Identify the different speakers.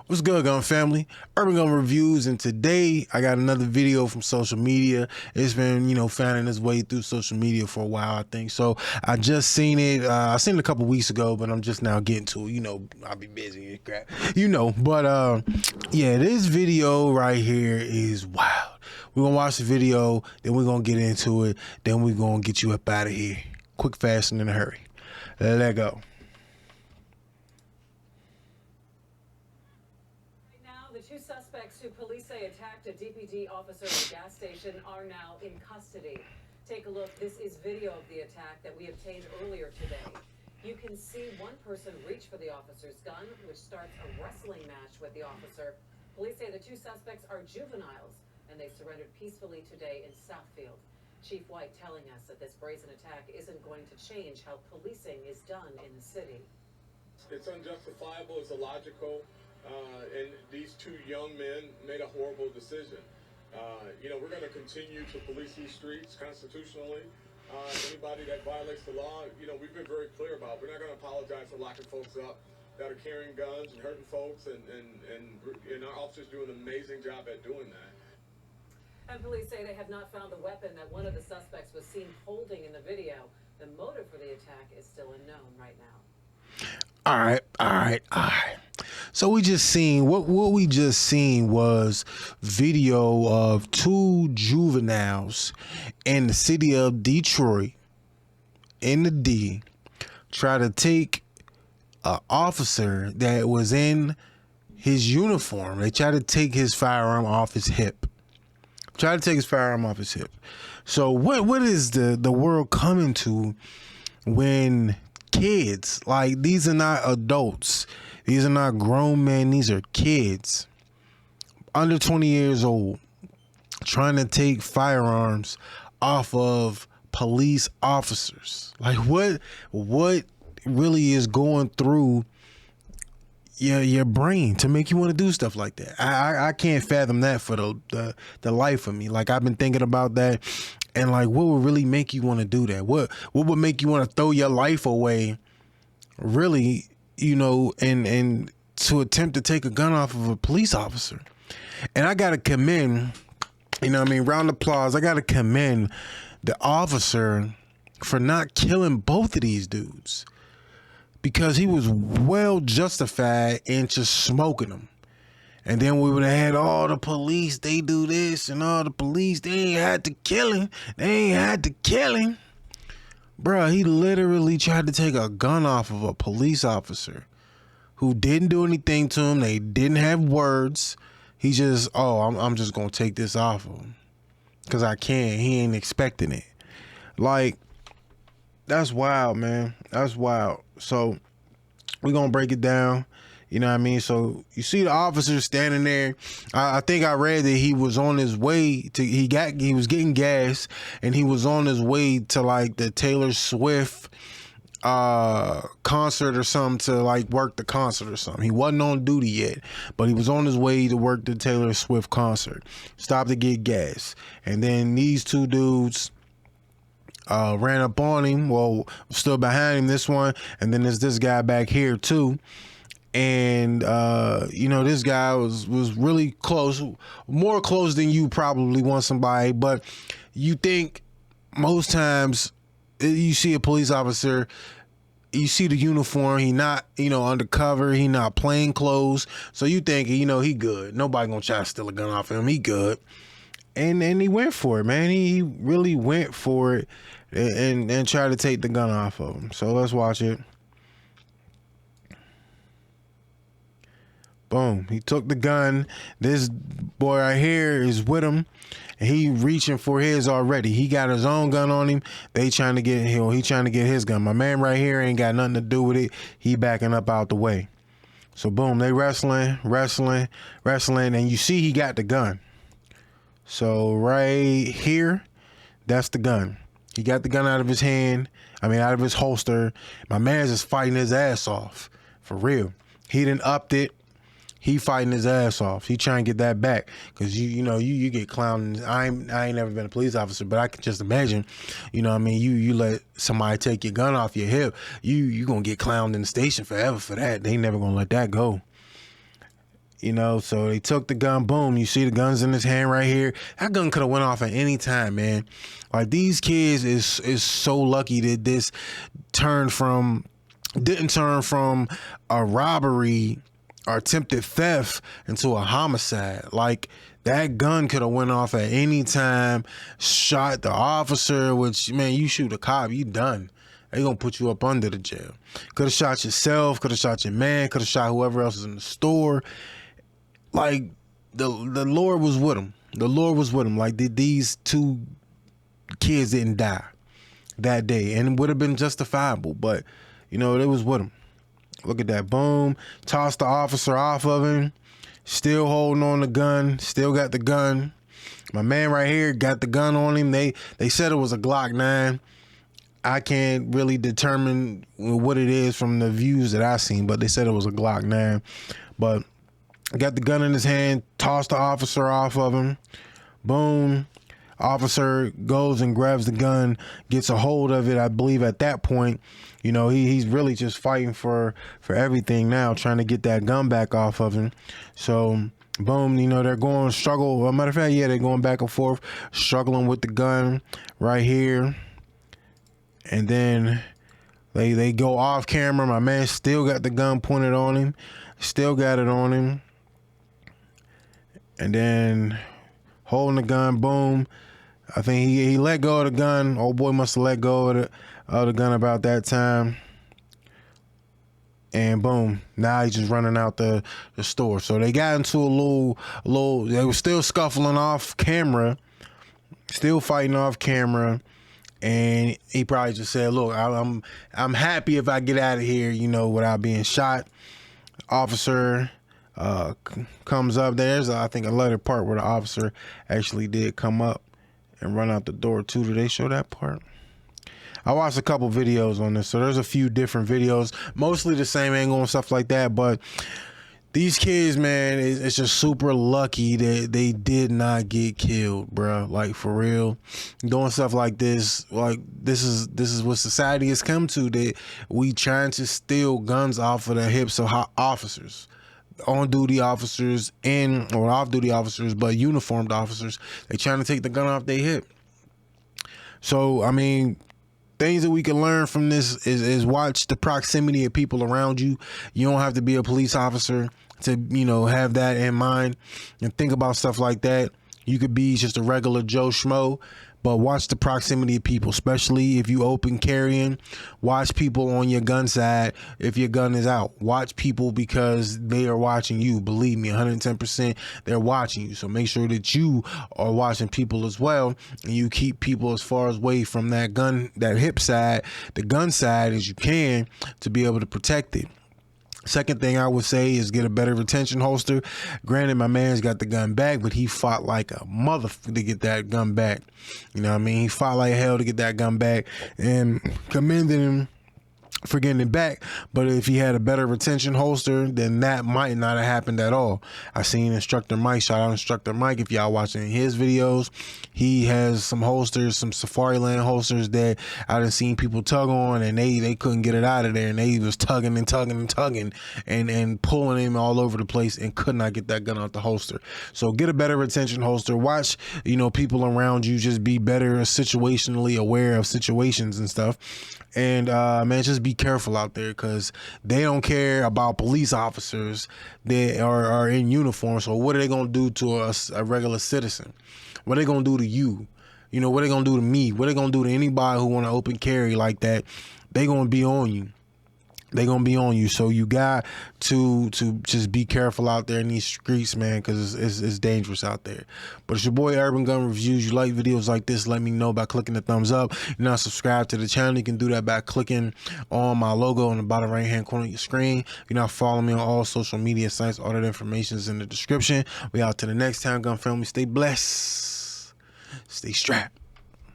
Speaker 1: What's good, Gun Family? Urban Gun Reviews, and today I got another video from social media. It's been, finding its way through social media for a while, I think. So I just seen it. I seen it a couple weeks ago, but I'm just now getting to it. I'll be busy and crap. But yeah, this video right here is wild. We're gonna watch the video, then we're gonna get into it, then we're gonna get you up out of here. Quick, fast, and in a hurry. Let go.
Speaker 2: The two suspects who police say attacked a DPD officer at a gas station are now in custody. Take a look. This is video of the attack that we obtained earlier today. You can see one person reach for the officer's gun, which starts a wrestling match with the officer. Police say the two suspects are juveniles, and they surrendered peacefully today in Southfield. Chief White telling us that this brazen attack isn't going to change how policing is done in the city.
Speaker 3: It's unjustifiable, it's illogical. And these two young men made a horrible decision. We're going to continue to police these streets constitutionally. Anybody that violates the law, we've been very clear about. We're not going to apologize for locking folks up that are carrying guns and hurting folks, and our officers do an amazing job at doing that.
Speaker 2: And police say they have not found the weapon that one of the suspects was seen holding in the video. The motive for the attack is still unknown right now.
Speaker 1: All right. So we just seen what we just seen was video of two juveniles in the city of Detroit, in the D, try to take an officer that was in his uniform. They try to take his firearm off his hip. So what is the world coming to when kids, like, these are not adults, these are not grown men, these are kids under 20 years old trying to take firearms off of police officers? Like, what really is going through your brain to make you want to do stuff like that? I can't fathom that for the life of me. Like, I've been thinking about that, and like, what would really make you want to do that? What would make you want to throw your life away, really, and to attempt to take a gun off of a police officer? And I gotta commend, round of applause, I gotta commend the officer for not killing both of these dudes, because he was well justified in just smoking them. And then we would have had all the police, they do this, and all the police, they ain't had to kill him. Bruh, he literally tried to take a gun off of a police officer who didn't do anything to him. They didn't have words. He just, I'm just going to take this off of him because I can. He ain't expecting it. Like, that's wild, man. That's wild. So we're going to break it down. So you see the officer standing there. I think I read that he was on his way to, he was getting gas, and he was on his way to like the Taylor Swift concert or something, to like work the concert or something. He wasn't on duty yet, but he was on his way to work the Taylor Swift concert. Stopped to get gas, and then these two dudes ran up on him. Well, stood behind him, this one, and then there's this guy back here too. And this guy was really close, more close than you probably want somebody. But you think most times you see a police officer, you see the uniform, he not undercover, he not plain clothes, so you think he good, nobody gonna try to steal a gun off him, he good. And he went for it, man. He really went for it and tried to take the gun off of him. So let's watch it. Boom. He took the gun. This boy right here is with him, and he reaching for his already. He got his own gun on him. He trying to get his gun. My man right here ain't got nothing to do with it. He backing up out the way. So boom, they wrestling, and you see he got the gun. So right here, that's the gun. He got the gun out of his hand. Out of his holster. My man's just fighting his ass off. For real. He done upped it. He fighting his ass off. He trying to get that back, because you get clowned. I ain't never been a police officer, but I can just imagine, you let somebody take your gun off your hip, you gonna get clowned in the station forever for that. They never gonna let that go. You know, so they took the gun. Boom, you see the guns in his hand right here. That gun could have went off at any time, man. Like, these kids is so lucky that this didn't turn from a robbery or attempted theft into a homicide. Like, that gun could have went off at any time, shot the officer, which, man, you shoot a cop, you done. They gonna put you up under the jail. Could have shot yourself, could have shot your man, could have shot whoever else is in the store. Like, the Lord was with him. The Lord was with him. Like, these two kids didn't die that day, and it would have been justifiable, but, you know, they was with him. Look at that. Boom. Tossed the officer off of him. Still holding on the gun. Still got the gun. My man right here got the gun on him. They said it was a Glock 9. I can't really determine what it is from the views that I seen, but they said it was a Glock 9. But got the gun in his hand, tossed the officer off of him. Boom. Officer goes and grabs the gun, gets a hold of it. I believe at that point, you know, he's really just fighting for everything now, trying to get that gun back off of him. So, boom, you know, they're going struggle. As a matter of fact, yeah, they're going back and forth, struggling with the gun right here. And then they go off camera. My man still got the gun pointed on him. Still got it on him. And then holding the gun, boom. I think he let go of the gun. Old boy must have let go of the gun about that time. And boom, now he's just running out the store. So they got into a little, they were still scuffling off camera, still fighting off camera. And he probably just said, look, I'm happy if I get out of here, you know, without being shot. Officer comes up. There's, I think, a later part where the officer actually did come up and run out the door too. Do they show that part? I watched a couple videos on this, so there's a few different videos, mostly the same angle and stuff like that. But these kids, man, it's just super lucky that they did not get killed, bro. Like, for real, doing stuff like this, like this is what society has come to. That we trying to steal guns off of the hips of officers, on-duty officers or off-duty officers, but uniformed officers. They trying to take the gun off their hip. So, I mean, things that we can learn from this is watch the proximity of people around you. You don't have to be a police officer to, you know, have that in mind and think about stuff like that. You could be just a regular Joe Schmo, but watch the proximity of people, especially if you open carrying. Watch people on your gun side if your gun is out. Watch people because they are watching you. Believe me, 110%, they're watching you. So make sure that you are watching people as well, and you keep people as far away from that gun, that hip side, the gun side as you can, to be able to protect it. Second thing I would say is get a better retention holster. Granted, my man's got the gun back, but he fought like a motherfucker to get that gun back. You know what I mean? He fought like hell to get that gun back, and commended him for getting it back. But if he had a better retention holster, then that might not have happened at all. I seen Instructor Mike, shout out Instructor Mike if y'all watching his videos. He has some holsters, some Safariland holsters that I done seen people tug on, and they couldn't get it out of there, and they was tugging and pulling him all over the place and could not get that gun out the holster. So get a better retention holster. Watch, you know, people around you, just be better situationally aware of situations and stuff. And man, just be careful out there, because they don't care about police officers that are in uniform. So what are they gonna do to us, a regular citizen? What are they gonna do to you? You know, what are they gonna do to me? What are they gonna do to anybody who want to open carry like that? They gonna be on you. They gonna be on you. So you got to just be careful out there in these streets, man, because it's dangerous out there. But it's your boy Urban Gun Reviews. You like videos like this, let me know by clicking the thumbs up. You're not subscribed to the channel, you can do that by clicking on my logo on the bottom right hand corner of your screen. If you're not following me on all social media sites, all that information is in the description. We out to the next time, gun family. Stay blessed, stay strapped.